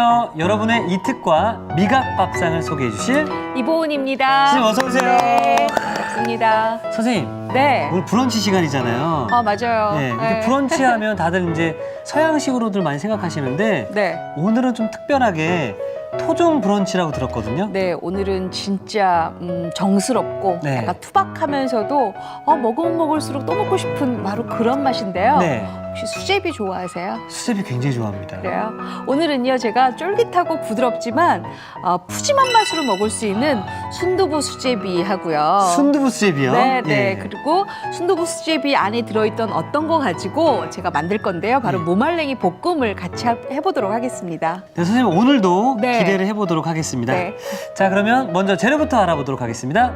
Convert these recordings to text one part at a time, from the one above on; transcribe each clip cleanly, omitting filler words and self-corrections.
안녕하세요. 여러분의 이특과 미각 밥상을 소개해 주실 이보은입니다. 선생님 어서 오세요. 네, 반갑습니다. 선생님, 네. 오늘 브런치 시간이잖아요. 맞아요. 네, 이렇게 브런치 하면 다들 이제 서양식으로들 많이 생각하시는데 네. 오늘은 좀 특별하게 토종 브런치라고 들었거든요. 네, 오늘은 진짜 정스럽고 네. 약간 투박하면서도 먹으면 먹을수록 또 먹고 싶은 바로 그런 맛인데요. 네, 혹시 수제비 좋아하세요? 수제비 굉장히 좋아합니다. 그래요? 오늘은요, 제가 쫄깃하고 부드럽지만 푸짐한 맛으로 먹을 수 있는 순두부 수제비 하고요. 순두부 수제비요? 네, 네. 예. 그리고 순두부 수제비 안에 들어있던 어떤 거 가지고 제가 만들 건데요. 바로 네. 무말랭이 볶음을 같이 해보도록 하겠습니다. 네, 선생님 오늘도 네. 기대를 해보도록 하겠습니다. 네. 자, 그러면 먼저 재료부터 알아보도록 하겠습니다.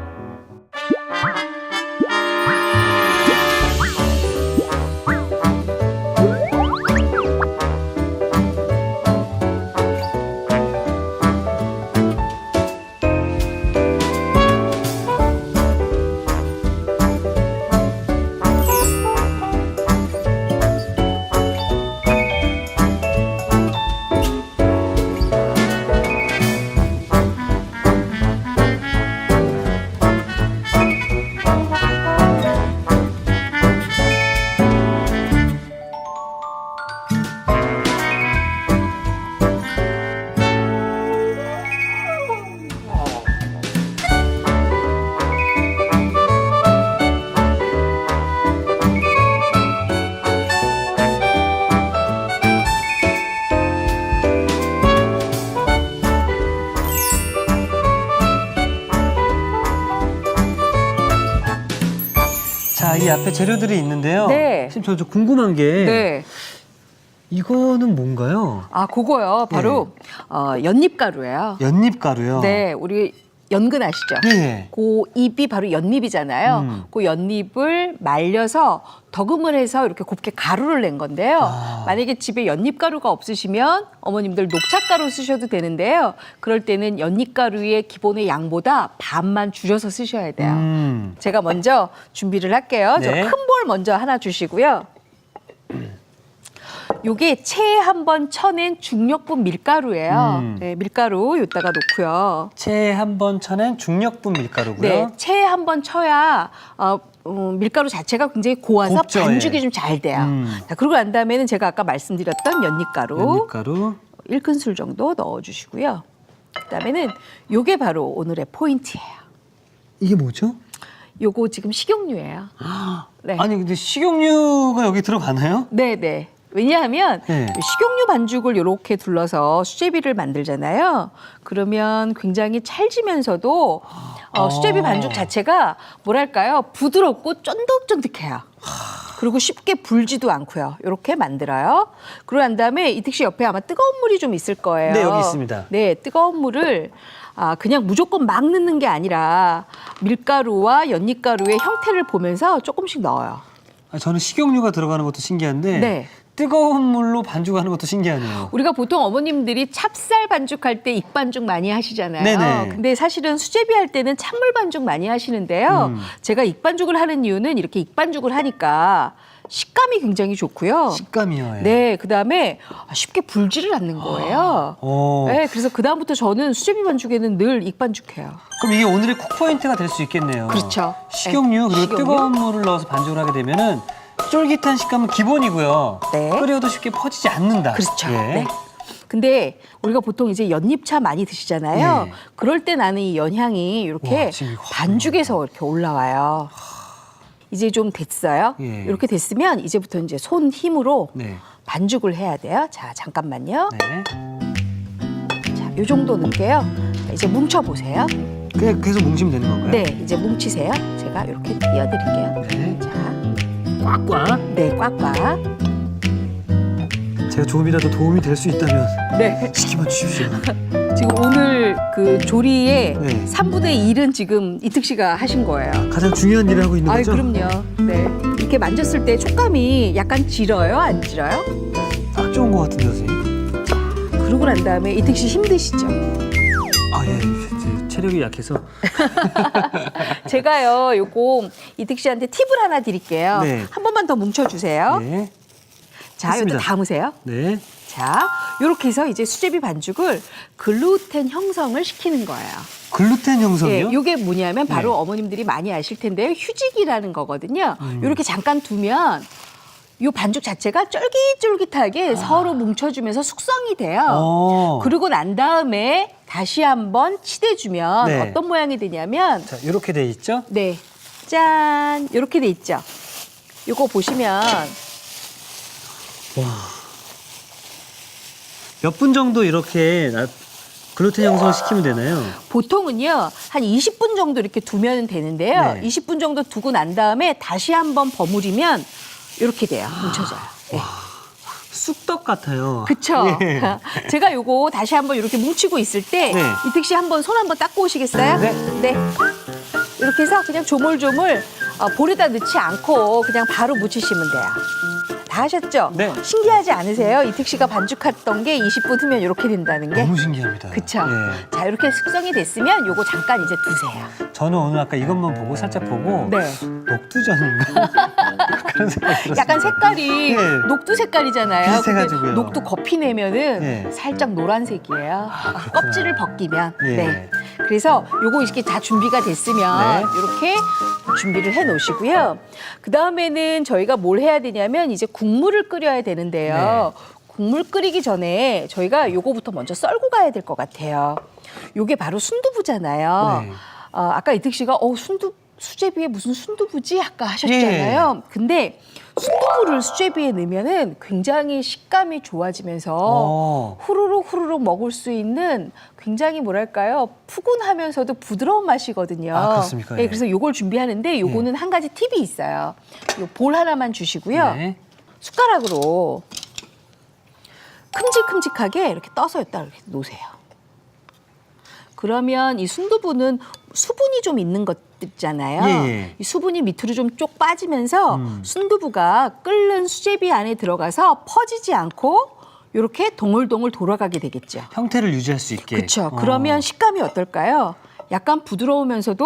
자, 이 앞에 재료들이 있는데요. 네. 선생님, 저 궁금한 게 네. 이거는 뭔가요? 그거요. 바로 연잎가루예요. 연잎가루요? 네, 우리 연근 아시죠? 네. 그 잎이 바로 연잎이잖아요. 그 연잎을 말려서 덕음을 해서 이렇게 곱게 가루를 낸 건데요. 만약에 집에 연잎가루가 없으시면 어머님들 녹차가루 쓰셔도 되는데요. 그럴 때는 연잎가루의 기본의 양보다 반만 줄여서 쓰셔야 돼요. 제가 먼저 준비를 할게요. 네. 저 큰 볼 먼저 하나 주시고요. 요게 체에 한번 쳐낸 중력분 밀가루예요. 네, 밀가루 여기다가 놓고요. 체에 한번 쳐낸 중력분 밀가루고요. 네, 체에 한번 쳐야 밀가루 자체가 굉장히 고와서 곱죠, 반죽이 예. 좀 잘 돼요. 자, 그러고 난 다음에는 제가 아까 말씀드렸던 연잎가루 연잎가루. 1큰술 정도 넣어주시고요. 그다음에는 요게 바로 오늘의 포인트예요. 이게 뭐죠? 요거 지금 식용유예요. 네. 아니 근데 식용유가 여기 들어가나요? 네, 네. 왜냐하면 네. 식용유 반죽을 이렇게 둘러서 수제비를 만들잖아요. 그러면 굉장히 찰지면서도 수제비 반죽 자체가 뭐랄까요? 부드럽고 쫀득쫀득해요. 그리고 쉽게 불지도 않고요. 이렇게 만들어요. 그러고 난 다음에 이특 씨 옆에 아마 뜨거운 물이 좀 있을 거예요. 네, 여기 있습니다. 네, 뜨거운 물을 그냥 무조건 막 넣는 게 아니라 밀가루와 연잎가루의 형태를 보면서 조금씩 넣어요. 저는 식용유가 들어가는 것도 신기한데 네. 뜨거운 물로 반죽하는 것도 신기하네요. 우리가 보통 어머님들이 찹쌀 반죽할 때 익반죽 많이 하시잖아요. 네네. 근데 사실은 수제비 할 때는 찬물 반죽 많이 하시는데요. 제가 익반죽을 하는 이유는 이렇게 익반죽을 하니까 식감이 굉장히 좋고요. 식감이요. 예. 네, 그다음에 쉽게 불지를 않는 거예요. 오. 네, 그래서 그다음부터 저는 수제비 반죽에는 늘 익반죽해요. 그럼 이게 오늘의 쿡 포인트가 될 수 있겠네요. 그렇죠. 식용유 그리고 식용유. 뜨거운 물을 넣어서 반죽을 하게 되면은 쫄깃한 식감은 기본이고요. 네. 끓여도 쉽게 퍼지지 않는다. 그렇죠. 예. 네. 근데 우리가 보통 이제 연잎차 많이 드시잖아요. 네. 그럴 때 나는 이 연향이 이렇게 와, 지금 이거 반죽에서 이렇게 올라와요. 이제 좀 됐어요. 예. 이렇게 됐으면 이제부터 이제 손 힘으로 네. 반죽을 해야 돼요. 자, 잠깐만요. 네. 자, 요 정도 넣을게요. 자, 이제 뭉쳐 보세요. 그냥 계속 뭉치면 되는 건가요? 네, 이제 뭉치세요. 제가 이렇게 띄워드릴게요. 네. 자, 꽉꽉. 네, 꽉꽉. 제가 조금이라도 도움이 될 수 있다면 네. 시키면 주십시오. 지금 오늘 그 조리의 네. 3분의 1은 지금 이특 씨가 하신 거예요. 가장 중요한 일을 하고 있는 아이, 거죠? 그럼요. 네. 이렇게 만졌을 때 촉감이 약간 질어요? 안 질어요? 딱 좋은 것 같은데 선생님. 그러고 난 다음에 이특 씨 힘드시죠? 아 예. 제 체력이 약해서. 제가요, 요거 이특 씨한테 팁을 하나 드릴게요. 네. 한 번만 더 뭉쳐주세요. 네. 자, 했습니다. 이것도 담으세요. 네. 자, 이렇게 해서 이제 수제비 반죽을 글루텐 형성을 시키는 거예요. 글루텐 형성이요? 예, 이게 뭐냐면 바로 네. 어머님들이 많이 아실 텐데요. 휴직이라는 거거든요. 이렇게 잠깐 두면 이 반죽 자체가 쫄깃쫄깃하게 서로 뭉쳐주면서 숙성이 돼요. 그리고 난 다음에 다시 한번 치대주면 네. 어떤 모양이 되냐면 자, 이렇게 돼 있죠? 네, 짠 이렇게 돼 있죠. 이거 보시면 몇 분 정도 이렇게 글루텐 형성을 시키면 되나요? 보통은요 한 20분 정도 이렇게 두면 되는데요. 네. 20분 정도 두고 난 다음에 다시 한번 버무리면 이렇게 돼요. 뭉쳐져요. 네. 쑥떡 같아요. 그쵸? 예. 제가 요거 다시 한번 이렇게 뭉치고 있을 때 네. 이택 씨 한번 손 한번 닦고 오시겠어요? 네. 네. 이렇게 해서 그냥 조물조물 볼에다 넣지 않고 그냥 바로 묻히시면 돼요. 다 하셨죠? 네. 신기하지 않으세요? 이택 씨가 반죽했던 게 20분 후면 이렇게 된다는 게? 너무 신기합니다. 그쵸? 예. 자, 이렇게 숙성이 됐으면 요거 잠깐 이제 두세요. 저는 오늘 아까 이것만 보고 살짝 보고 네. 녹두전인가? 그런 생각이 들었어요. 약간 색깔이 네. 녹두 색깔이잖아요. 비슷해가지고요. 근데 녹두 겉피 내면은 네. 살짝 노란색이에요. 그렇구나. 껍질을 벗기면. 예. 네. 그래서 요거 이렇게 다 준비가 됐으면 네. 이렇게 준비를 해 놓으시고요. 그 다음에는 저희가 뭘 해야 되냐면 이제 국물을 끓여야 되는데요. 네. 국물 끓이기 전에 저희가 요거부터 먼저 썰고 가야 될 것 같아요. 요게 바로 순두부잖아요. 네. 아까 이택 씨가 수제비에 무슨 순두부지? 아까 하셨잖아요. 근데 순두부를 수제비에 넣으면은 굉장히 식감이 좋아지면서 후루룩 먹을 수 있는 굉장히 뭐랄까요? 푸근하면서도 부드러운 맛이거든요. 아, 그렇습니까? 네, 예. 그래서 요걸 준비하는데 요거는 한 가지 팁이 있어요. 요 볼 하나만 주시고요. 네. 숟가락으로 큼직큼직하게 이렇게 떠서 여기다 이렇게 놓으세요. 그러면 이 순두부는 수분이 좀 있는 것 있잖아요. 예. 이 수분이 밑으로 좀 쪽 빠지면서 순두부가 끓는 수제비 안에 들어가서 퍼지지 않고 이렇게 동글동글 돌아가게 되겠죠. 형태를 유지할 수 있게. 그렇죠. 그러면 식감이 어떨까요? 약간 부드러우면서도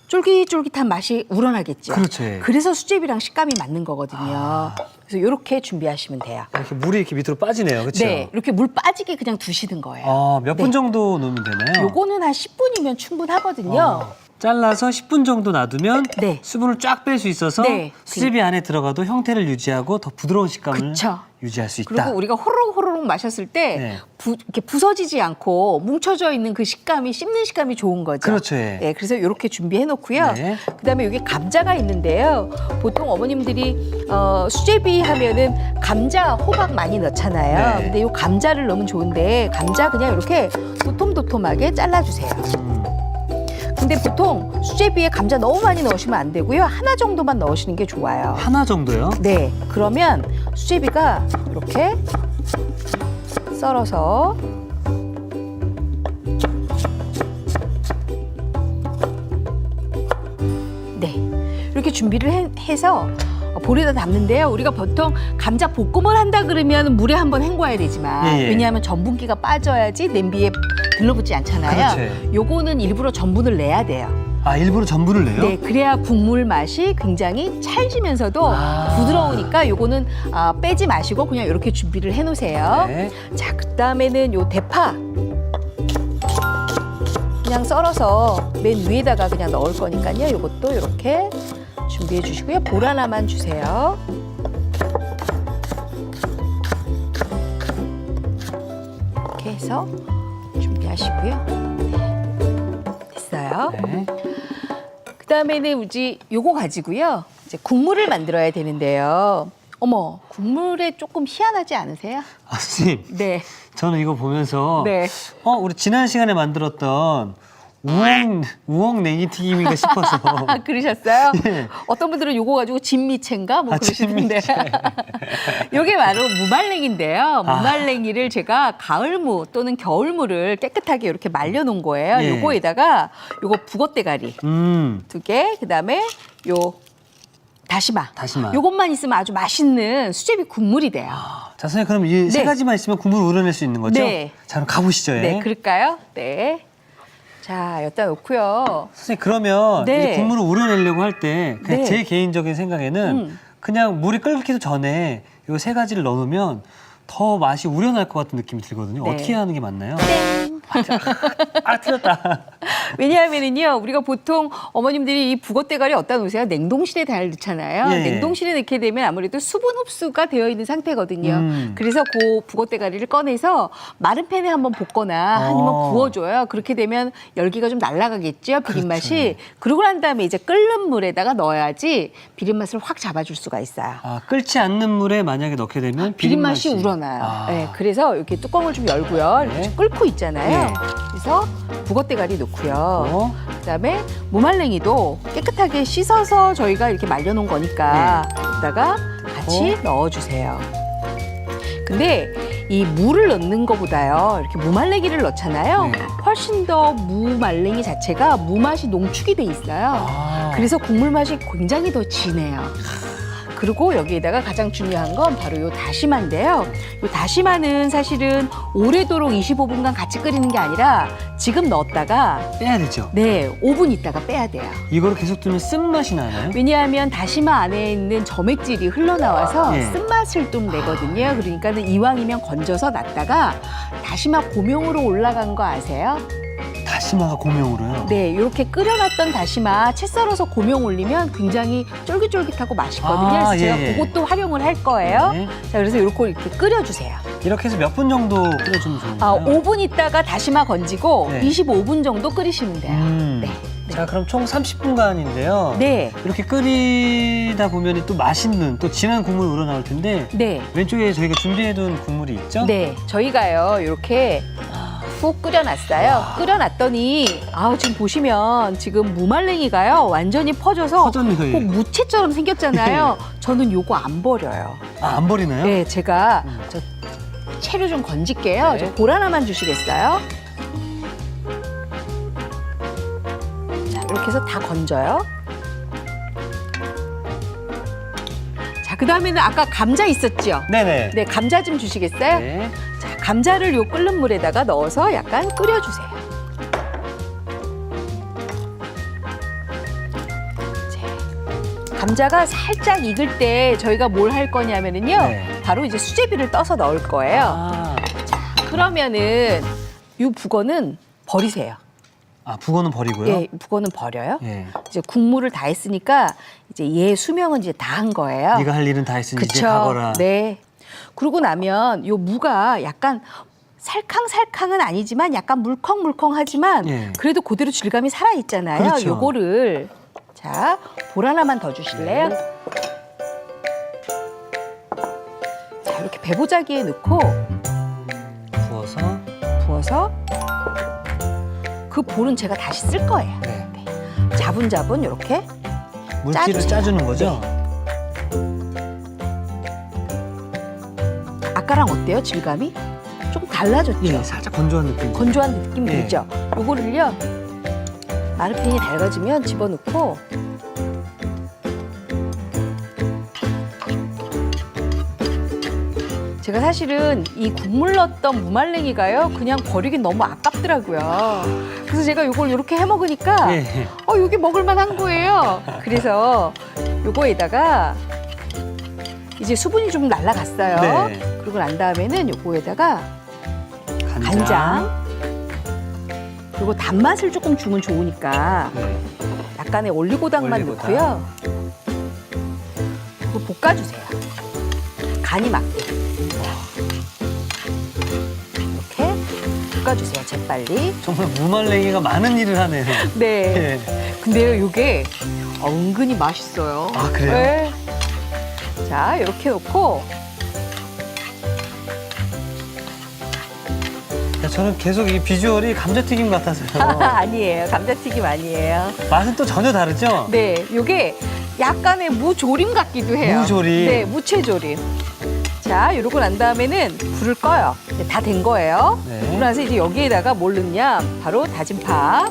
쫄깃쫄깃한 맛이 우러나겠죠. 그렇죠. 예. 그래서 수제비랑 식감이 맞는 거거든요. 그래서 이렇게 준비하시면 돼요. 이렇게 물이 이렇게 밑으로 빠지네요. 그렇죠? 네, 이렇게 물 빠지게 그냥 두시는 거예요. 몇 분 네. 정도 넣으면 되나요? 요거는 한 10분이면 충분하거든요. 잘라서 10분 정도 놔두면 네. 수분을 쫙 뺄 수 있어서 네. 수제비 안에 들어가도 형태를 유지하고 더 부드러운 식감을 그쵸. 유지할 수 있다. 그리고 우리가 호로록 마셨을 때 네. 이렇게 부서지지 않고 뭉쳐져 있는 그 식감이 씹는 식감이 좋은 거죠. 그렇죠, 예. 네, 그래서 이렇게 준비해 놓고요. 네. 그다음에 여기 감자가 있는데요. 보통 어머님들이 수제비 하면은 감자, 호박 많이 넣잖아요. 네. 근데 이 감자를 넣으면 좋은데 감자 그냥 이렇게 도톰도톰하게 잘라주세요. 근데 보통 수제비에 감자 너무 많이 넣으시면 안 되고요. 하나 정도만 넣으시는 게 좋아요. 하나 정도요? 네, 그러면 수제비가 이렇게 썰어서 네, 이렇게 준비를 해서 볼에다 담는데요. 우리가 보통 감자 볶음을 한다 그러면 물에 한번 헹궈야 되지만 예, 예. 왜냐하면 전분기가 빠져야지 냄비에 들러붙지 않잖아요. 그렇죠. 요거는 일부러 전분을 내야 돼요. 아, 일부러 전분을 내요? 네, 그래야 국물 맛이 굉장히 찰지면서도 아. 부드러우니까 요거는 빼지 마시고 그냥 이렇게 준비를 해놓으세요. 네. 자, 그다음에는 요 대파 그냥 썰어서 맨 위에다가 그냥 넣을 거니까요. 요것도 이렇게 준비해 주시고요. 볼 하나만 주세요. 이렇게 해서 준비하시고요. 네, 됐어요. 네. 그다음에는 우지 요거 가지고요. 이제 국물을 만들어야 되는데요. 어머, 국물에 조금 희한하지 않으세요? 아, 선생님. 네. 저는 이거 보면서 네. 우리 지난 시간에 만들었던 우엉 냉이 튀김인가 싶어서 아, 그러셨어요? 예. 어떤 분들은 요거 가지고 진미채인가 뭐 아, 그러시는데. 요게 바로 무말랭인데요. 무말랭이를 제가 가을무 또는 겨울무를 깨끗하게 이렇게 말려 놓은 거예요. 예. 요거에다가 요거 북엇대가리 2개, 그다음에 요 다시마. 요것만 있으면 아주 맛있는 수제비 국물이 돼요. 자, 선생님 그럼 이 세 네. 가지만 있으면 국물 우려낼 수 있는 거죠? 네. 자, 그럼 가보시죠. 예. 네, 그럴까요? 네. 자, 여기다 놓고요. 선생님 그러면 네. 이 국물을 우려내려고 할 때 그냥 네. 제 개인적인 생각에는 그냥 물이 끓기도 전에 요 세 가지를 넣어놓으면 더 맛이 우러날 것 같은 느낌이 들거든요. 네. 어떻게 하는 게 맞나요? 땡. 틀렸다. 왜냐하면은요, 우리가 보통 어머님들이 이 북어대가리 어디다 놓으세요? 냉동실에 다 넣잖아요. 예. 냉동실에 넣게 되면 아무래도 수분 흡수가 되어 있는 상태거든요. 그래서 그 북어대가리를 꺼내서 마른 팬에 한번 볶거나 아니면 구워줘요. 그렇게 되면 열기가 좀 날아가겠죠, 비린맛이. 그러고 난 다음에 이제 끓는 물에다가 넣어야지 비린맛을 확 잡아줄 수가 있어요. 아, 끓지 않는 물에 만약에 넣게 되면 비린맛이 우러나요. 네, 그래서 이렇게 뚜껑을 좀 열고요. 이렇게 좀 끓고 있잖아요. 네. 그래서 북어대가리 넣고요. 그다음에 무말랭이도 깨끗하게 씻어서 저희가 이렇게 말려놓은 거니까 여기다가 같이 넣어주세요. 근데 이 무를 넣는 것보다요, 이렇게 무말랭이를 넣잖아요. 네. 훨씬 더 무말랭이 자체가 무맛이 농축이 돼 있어요. 그래서 국물 맛이 굉장히 더 진해요. 그리고 여기에다가 가장 중요한 건 바로 요 다시마인데요. 요 다시마는 사실은 오래도록 25분간 같이 끓이는 게 아니라 지금 넣었다가 빼야 되죠. 네, 5분 있다가 빼야 돼요. 이거를 계속 두면 쓴맛이 나나요? 왜냐하면 다시마 안에 있는 점액질이 흘러나와서 예. 쓴맛을 좀 내거든요. 그러니까 이왕이면 건져서 놨다가 다시마 고명으로 올라간 거 아세요? 다시마가 고명으로요? 네, 이렇게 끓여놨던 다시마 채 썰어서 고명 올리면 굉장히 쫄깃쫄깃하고 맛있거든요. 아, 그래서 제가 예. 그것도 활용을 할 거예요. 네. 자, 그래서 이렇게 끓여주세요. 이렇게 해서 몇 분 정도 끓여주면 좋은가요? 5분 있다가 다시마 건지고 네. 25분 정도 끓이시면 돼요. 네. 자, 그럼 총 30분간인데요. 네. 이렇게 끓이다 보면 또 맛있는, 또 진한 국물이 우러나올 텐데 네. 왼쪽에 저희가 준비해둔 국물이 있죠? 네. 저희가요, 이렇게 푹 끓여놨어요. 끓여놨더니, 지금 보시면 지금 무말랭이가요, 완전히 퍼져서 퍼졌네요. 꼭 무채처럼 생겼잖아요. 저는 요거 안 버려요. 아, 안 버리나요? 네, 제가 저 채로 좀 건질게요. 네. 저 볼 하나만 주시겠어요? 자, 이렇게 해서 다 건져요. 자, 그 다음에는 아까 감자 있었죠? 네네. 네, 감자 좀 주시겠어요? 네. 자, 감자를 요 끓는 물에다가 넣어서 약간 끓여주세요. 자, 감자가 살짝 익을 때 저희가 뭘 할 거냐면은요, 네. 바로 이제 수제비를 떠서 넣을 거예요. 아, 그러면은 이 북어는 버리세요. 북어는 버리고요? 예, 북어는 버려요. 예. 이제 국물을 다 했으니까 이제 얘 수명은 이제 다 한 거예요. 네가 할 일은 다 했으니 이제 그쵸? 가거라. 네. 그러고 나면 요 무가 약간 살캉살캉은 아니지만 약간 물컹물컹하지만 예. 그래도 그대로 질감이 살아 있잖아요. 그렇죠. 요거를 자, 볼 하나만 더 주실래요? 네. 자, 이렇게 배보자기에 넣고 부어서 그 볼은 제가 다시 쓸 거예요. 네. 네. 자분자분 이렇게 물기를 짜주세요. 짜주는 거죠? 아까랑 어때요? 질감이? 조금 달라졌죠? 예, 살짝 건조한 느낌. 건조한 느낌 예. 들죠? 요거를요, 마르핀이 달궈지면 집어넣고 제가 사실은 이 국물 넣었던 무말랭이가요, 그냥 버리긴 너무 아깝더라고요. 그래서 제가 요걸 이렇게 해 먹으니까 예. 요게 먹을만한 거예요. 그래서 요거에다가 이제 수분이 좀 날아갔어요. 네. 그리고 난 다음에는 요거에다가 간장. 그리고 단맛을 조금 주면 좋으니까 네. 약간의 올리고당만 올리고당. 넣고요. 그리고 볶아주세요. 간이 맞게. 이렇게 볶아주세요. 재빨리. 정말 무말랭이가 많은 일을 하네요. 네. 예. 근데요, 이게 은근히 맛있어요. 아, 그래요? 네. 자, 이렇게 놓고 야, 저는 계속 이 비주얼이 감자튀김 같아서요. 아니에요. 감자튀김 아니에요. 맛은 또 전혀 다르죠? 네, 이게 약간의 무조림 같기도 해요. 무조림. 네, 무채조림. 자, 이러고 난 다음에는 불을 꺼요. 다 된 거예요. 네. 그러고 나서 이제 여기에다가 뭘 넣냐? 바로 다진 파.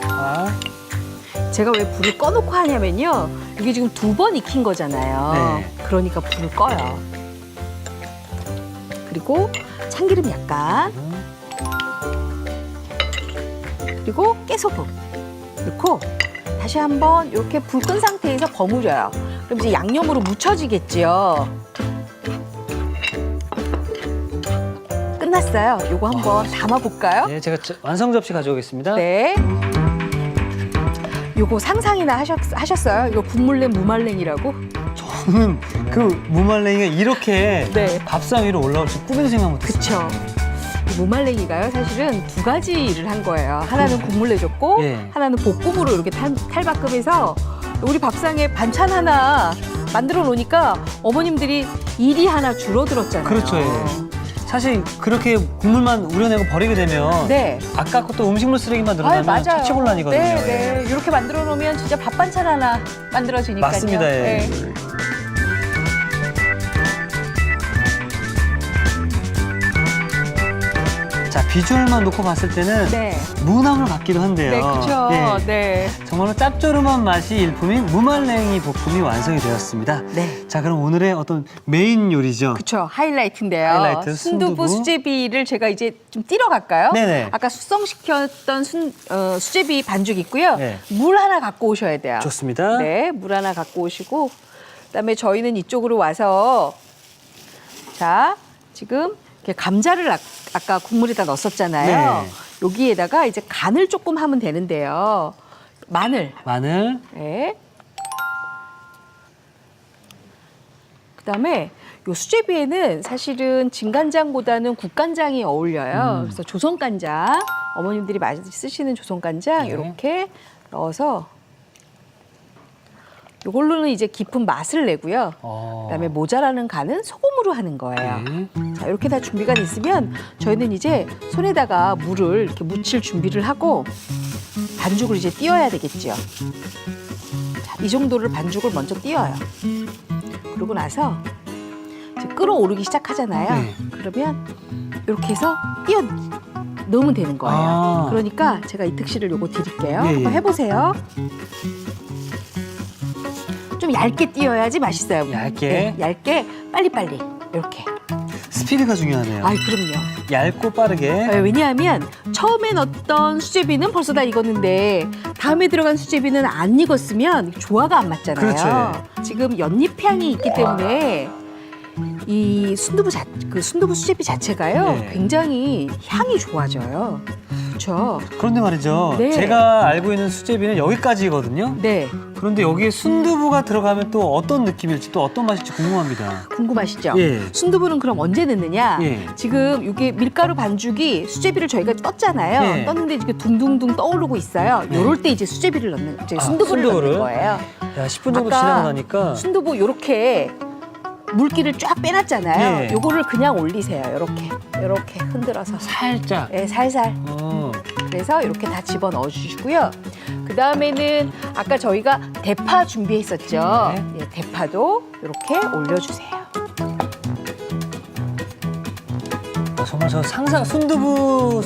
제가 왜 불을 꺼놓고 하냐면요, 이게 지금 2번 익힌 거잖아요. 네. 그러니까 불을 꺼요. 그리고 참기름 약간. 그리고 깨소금 넣고 다시 한번 이렇게 불 끈 상태에서 버무려요. 그럼 이제 양념으로 묻혀지겠지요. 끝났어요. 요거 한번 담아볼까요? 네, 제가 완성 접시 가져오겠습니다. 네. 요거 상상이나 하셨어요? 이거 국물냉 무말랭이라고? 저는 그 무말랭이가 이렇게 네. 밥상 위로 올라올 줄 꿈에도 생각 그쵸. 못했어요. 이 무말랭이가요, 사실은 두 가지를 한 거예요. 하나는 국물 내줬고, 예. 하나는 볶음으로 이렇게 탈바꿈해서 우리 밥상에 반찬 하나 만들어 놓으니까 어머님들이 일이 하나 줄어들었잖아요. 그렇죠. 예. 사실 그렇게 국물만 우려내고 버리게 되면 네. 아깝고 또 음식물 쓰레기만 아유, 늘어나면 맞아요. 처치곤란이거든요. 네, 네. 이렇게 만들어 놓으면 진짜 밥 반찬 하나 만들어지니까요. 맞습니다. 예. 네. 자, 비주얼만 놓고 봤을 때는 네. 무나물 같기도 한데요. 네, 그렇죠. 예. 네. 정말로 짭조름한 맛이 일품인 무말랭이 볶음이 완성이 되었습니다. 네. 자, 그럼 오늘의 어떤 메인 요리죠. 그렇죠. 하이라이트인데요. 하이라이트, 순두부, 순두부. 수제비를 제가 이제 좀 띄러 갈까요? 네네. 아까 숙성시켰던 수제비 반죽 있고요. 네. 물 하나 갖고 오셔야 돼요. 좋습니다. 네, 물 하나 갖고 오시고 그다음에 저희는 이쪽으로 와서 자, 지금 이렇게 감자를 아까 국물에다 넣었었잖아요. 네. 여기에다가 이제 간을 조금 하면 되는데요. 마늘. 네. 그다음에 요 수제비에는 사실은 진간장보다는 국간장이 어울려요. 그래서 조선간장, 어머님들이 많이 쓰시는 조선간장 네. 이렇게 넣어서 이걸로는 이제 깊은 맛을 내고요. 그다음에 모자라는 간은 소금으로 하는 거예요. 네. 자, 이렇게 다 준비가 됐으면 저희는 이제 손에다가 물을 이렇게 묻힐 준비를 하고 반죽을 이제 띄워야 되겠죠. 자, 이 정도를 반죽을 먼저 띄워요. 그러고 나서 이제 끓어오르기 시작하잖아요. 네. 그러면 이렇게 해서 띄워 넣으면 되는 거예요. 아. 그러니까 제가 이특 씨를 요거 드릴게요. 예, 예. 한번 해보세요. 좀 얇게 띄어야지 맛있어요. 얇게? 네, 얇게 빨리빨리 이렇게. 스피드가 중요하네요. 아이 그럼요. 얇고 빠르게. 왜냐하면 처음에 넣었던 수제비는 벌써 다 익었는데 다음에 들어간 수제비는 안 익었으면 조화가 안 맞잖아요. 그렇죠. 지금 연잎 향이 있기 때문에 이 순두부 수제비 자체가요 네. 굉장히 향이 좋아져요. 그렇죠. 그런데 말이죠. 네. 제가 알고 있는 수제비는 여기까지거든요. 네, 그런데 여기에 순두부가 들어가면 또 어떤 느낌일지 또 어떤 맛일지 궁금합니다. 궁금하시죠? 예. 순두부는 그럼 언제 넣느냐? 예. 지금 이게 밀가루 반죽이 수제비를 저희가 떴잖아요. 예. 떴는데 이게 둥둥둥 떠오르고 있어요. 네. 요럴 때 이제 수제비를 넣는, 이제 아, 순두부를 순두부를? 넣는 거예요. 야, 10분 정도 아까 지나고 나니까 순두부 요렇게 물기를 쫙 빼놨잖아요. 예. 요거를 그냥 올리세요. 요렇게 흔들어서. 살짝. 네, 살살. 어. 그래서 이렇게 다 집어 넣어 주시고요. 그 다음에는 아까 저희가 대파 준비했었죠. 네. 예, 대파도 이렇게 올려주세요. 정말 저 상상 순두부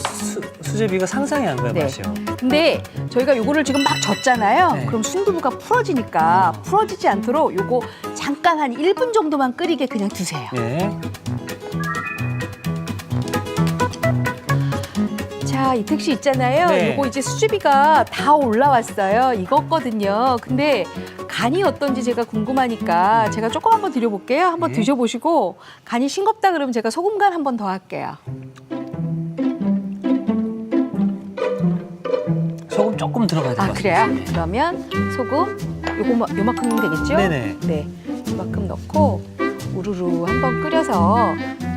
수제비가 상상이 안 가요, 네. 맛이요. 근데 저희가 요거를 지금 막 젓잖아요. 네. 그럼 순두부가 풀어지니까 풀어지지 않도록 요거 잠깐 한 1분 정도만 끓이게 그냥 두세요. 예. 자, 이특 씨 있잖아요. 네. 요거 이제 수제비가 다 올라왔어요. 익었거든요. 근데 간이 어떤지 제가 궁금하니까 제가 조금 한번 드려볼게요. 한번 네. 드셔보시고 간이 싱겁다 그러면 제가 소금 간 한번 더 할게요. 소금 조금 들어가야 될것 아, 같아요. 그래요? 그러면 소금 요만큼 넣으면 되겠죠? 네네. 네, 요만큼 넣고 우르르 한번 끓여서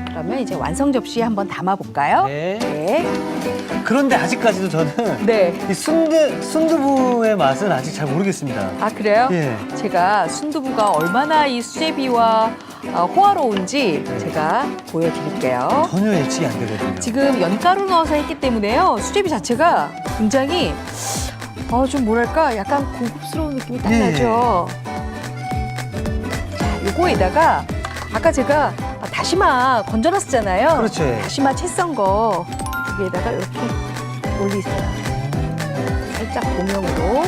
그러면 이제 완성 접시에 한번 담아볼까요? 네. 네. 그런데 아직까지도 저는 네. 이 순두부의 맛은 아직 잘 모르겠습니다. 아, 그래요? 예. 제가 순두부가 얼마나 이 수제비와 호화로운지 제가 보여드릴게요. 전혀 예측이 안 되거든요. 지금 연가루 넣어서 했기 때문에요. 수제비 자체가 굉장히 좀 뭐랄까 약간 고급스러운 느낌이 딱 네. 나죠. 자, 요거에다가 아까 제가 다시마 건져놨었잖아요. 그렇죠. 다시마 채 썬 거 여기에다가 이렇게 올리세요. 살짝 고명으로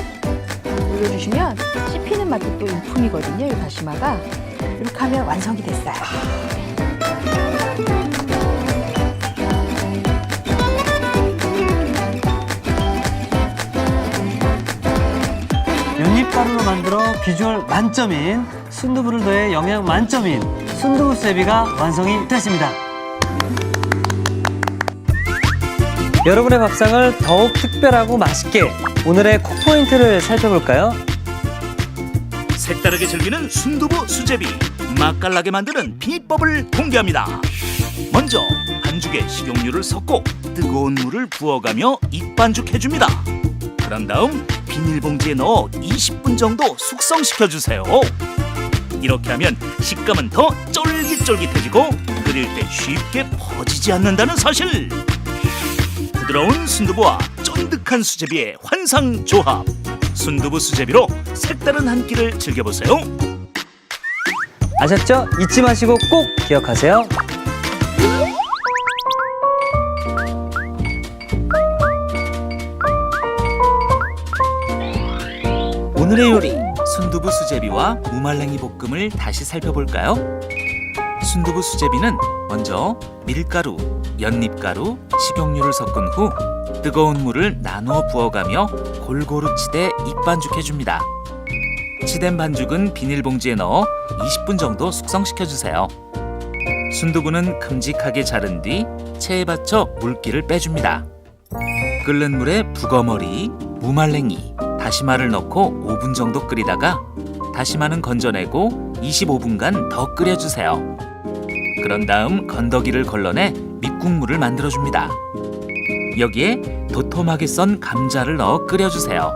올려주시면 씹히는 맛이 또 일품이거든요. 이 다시마가. 이렇게 하면 완성이 됐어요. 연잎가루로 만들어 비주얼 만점인 순두부를 더해 영양 만점인 순두부 수제비가 완성이 됐습니다. 여러분의 밥상을 더욱 특별하고 맛있게 오늘의 콕포인트를 살펴볼까요? 색다르게 즐기는 순두부 수제비, 맛깔나게 만드는 비법을 공개합니다. 먼저 반죽에 식용유를 섞고 뜨거운 물을 부어가며 입반죽해줍니다. 그런 다음 비닐봉지에 넣어 20분 정도 숙성시켜주세요. 이렇게 하면 식감은 더 쫄깃쫄깃해지고 끓일 때 쉽게 퍼지지 않는다는 사실. 부드러운 순두부와 쫀득한 수제비의 환상 조합. 순두부 수제비로 색다른 한 끼를 즐겨보세요. 아셨죠? 잊지 마시고 꼭 기억하세요. 오늘의 요리, 순두부 수제비와 무말랭이 볶음을 다시 살펴볼까요? 순두부 수제비는 먼저 밀가루, 연잎가루, 식용유를 섞은 후 뜨거운 물을 나누어 부어가며 골고루 치대 입반죽해줍니다. 치댄 반죽은 비닐봉지에 넣어 20분 정도 숙성시켜주세요. 순두부는 큼직하게 자른 뒤 체에 받쳐 물기를 빼줍니다. 끓는 물에 북어머리, 무말랭이, 다시마를 넣고 5분 정도 끓이다가 다시마는 건져내고 25분간 더 끓여주세요. 그런 다음 건더기를 걸러내 밑국물을 만들어줍니다. 여기에 도톰하게 썬 감자를 넣어 끓여주세요.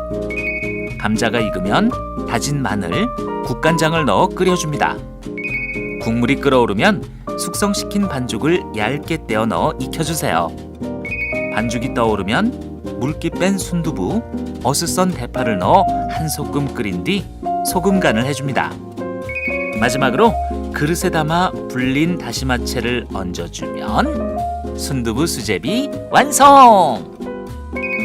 감자가 익으면 다진 마늘, 국간장을 넣어 끓여줍니다. 국물이 끓어오르면 숙성시킨 반죽을 얇게 떼어 넣어 익혀주세요. 반죽이 떠오르면 물기 뺀 순두부, 어슷 썬 대파를 넣어 한 소끔 끓인 뒤 소금 간을 해줍니다. 마지막으로 그릇에 담아 불린 다시마채를 얹어주면 순두부 수제비 완성!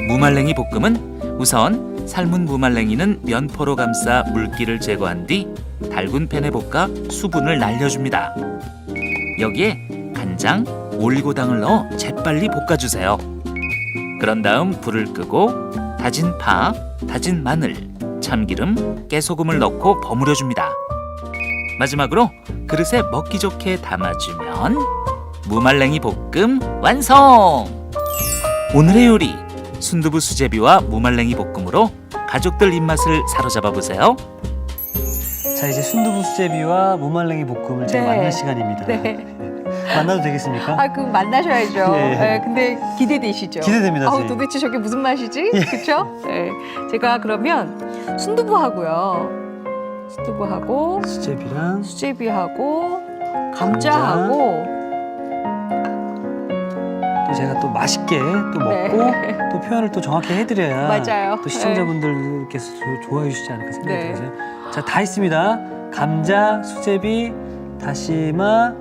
무말랭이 볶음은 우선 삶은 무말랭이는 면포로 감싸 물기를 제거한 뒤 달군 팬에 볶아 수분을 날려줍니다. 여기에 간장, 올리고당을 넣어 재빨리 볶아주세요. 그런 다음 불을 끄고 다진 파, 다진 마늘, 참기름, 깨소금을 넣고 버무려줍니다. 마지막으로 그릇에 먹기 좋게 담아주면 무말랭이 볶음 완성! 오늘의 요리, 순두부 수제비와 무말랭이 볶음으로 가족들 입맛을 사로잡아 보세요. 자, 이제 순두부 수제비와 무말랭이 볶음을 제가 네. 만날 시간입니다. 네. 만나도 되겠습니까? 아, 그럼 만나셔야죠. 예. 네, 근데 기대되시죠? 기대됩니다, 아우, 선생님. 도대체 저게 무슨 맛이지? 예. 그렇죠? 네. 제가 그러면 순두부하고요. 순두부하고 수제비랑 수제비하고 감자하고 또 제가 또 맛있게 또 먹고 네. 또 표현을 또 정확히 해드려야 맞아요. 또 시청자분들께서 좋아해 주시지 않을까 생각이 네. 들어서요. 자, 다 있습니다. 감자, 수제비, 다시마,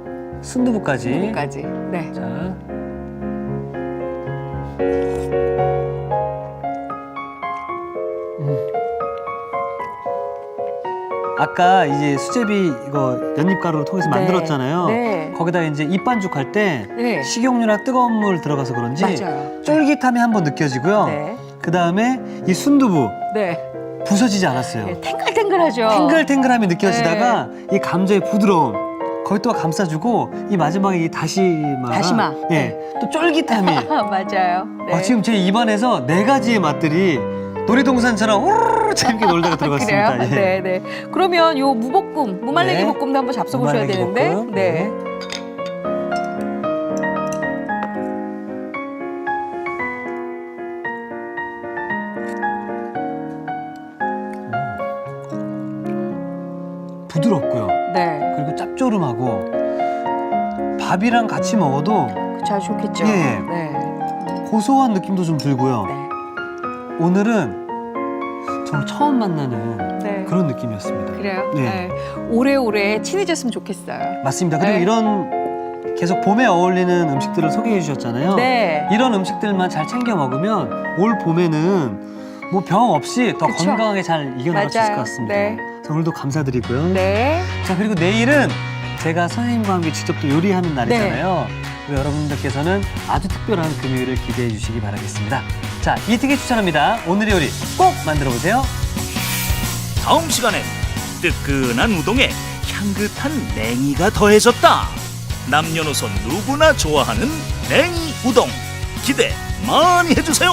순두부까지. 순두부까지. 네. 자. 아까 이제 수제비 이거 연잎가루를 통해서 네. 만들었잖아요. 네. 거기다 이제 입반죽할 때 네. 식용유나 뜨거운 물 들어가서 그런지 맞아요. 쫄깃함이 한번 느껴지고요. 네. 그 다음에 이 순두부 네. 부서지지 않았어요. 네. 탱글탱글하죠. 탱글탱글함이 느껴지다가 이 감자의 부드러움 거기 또 감싸주고 이 마지막에 이 다시마. 예, 네. 또 쫄깃함이 맞아요. 네. 지금 제 입안에서 네 가지의 맛들이 놀이동산처럼 오르르 재밌게 놀다가 들어갔습니다. 그래요? 예. 네, 네. 그러면 요 무볶음, 무말랭이 네. 볶음도 한번 잡숴보셔야 무말랭이 되는데. 볶음. 네. 부드럽고요. 네. 그리고 짭조름하고 밥이랑 같이 먹어도 그쵸, 아주 좋겠죠. 예. 네. 고소한 느낌도 좀 들고요. 네. 오늘은 정말 처음 만나는 네. 그런 느낌이었습니다. 그래요? 네. 네. 오래오래 친해졌으면 좋겠어요. 맞습니다. 그리고 네. 이런 계속 봄에 어울리는 음식들을 소개해 주셨잖아요. 네. 이런 음식들만 잘 챙겨 먹으면 올 봄에는 뭐 병 없이 더 그쵸. 건강하게 잘 이겨나갈 수 있을 것 맞아요. 같습니다. 네. 그래서 오늘도 감사드리고요. 네. 자, 그리고 내일은 제가 선생님과 함께 직접 또 요리하는 날이잖아요. 우리 여러분들께서는 아주 특별한 금요일을 기대해 주시기 바라겠습니다. 자, 이특이 추천합니다. 오늘의 요리 꼭 만들어 보세요. 다음 시간엔 뜨끈한 우동에 향긋한 냉이가 더해졌다. 남녀노소 누구나 좋아하는 냉이 우동. 기대 많이 해주세요.